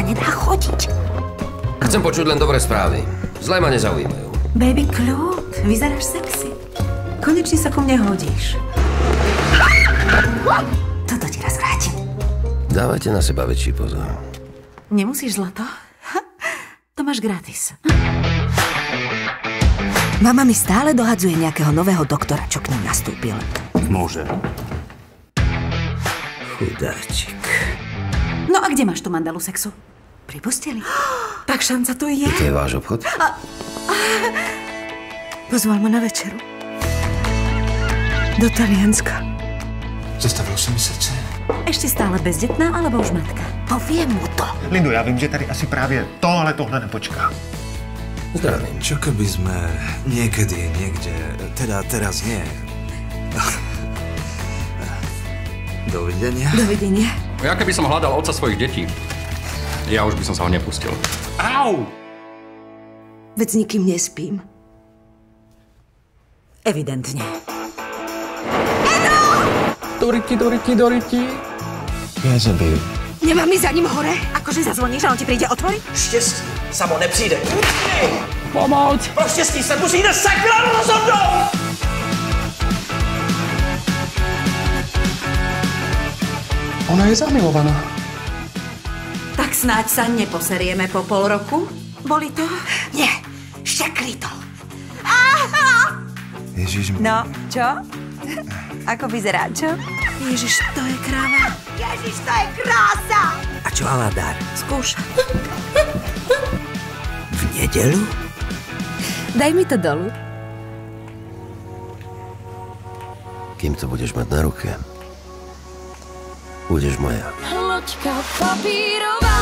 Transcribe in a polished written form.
sa nedá chodiť. Chcem počuť len dobré správy. Zlé ma nezaujímajú. Baby, kľud, vyzeráš sexy. Konečne sa ku mne hodíš. Toto ti raz vrátim. Dávajte na seba väčší pozor. Nemusíš, zlato? To máš gratis. Mama mi stále dohadzuje nejakého nového doktora, čo k ním nastúpil. Môže. Chudáčik. No a kde máš tú mandelu sexu? Pri posteli. Tak šanca tu je. To je váš obchod? Pozval ma na večeru. Do Talianska. Zastavilo se mi srdce. Ešte stále bezdetná, alebo už matka? Poviem mu to. Lindo, já vím, že tady asi právě to, ale tohle nepočká. Zdravím. Čo keby sme niekedy, niekde, teda teraz nie. Dovidenia. Dovidenia. Ja keby som hľadal otca svojich detí, ja už by som sa ho nepustil. Au! Veď s nikým nespím. Evidentne. Doriti. Já zabiju. Nemám ísť za ním hore? Akože zazvoníš a on ti príde otvoriť? Štěstí samo nepřijde. Pomoc! Pro štěstí se musíte sakra rozhodnout! Ona je zamilovaná. Tak snáď sa neposerieme po pol roku? Boli to? Nie, šťakli to. Ježiš, No, čo? Ako vyzerá, čo? Ježiš, to je kráva. Ježiš, to je krása! A čo Aladár? Skúš. V nedeľu? Daj mi to dolu. Kým to budeš mať na ruke, budeš moja. Loďka papírová.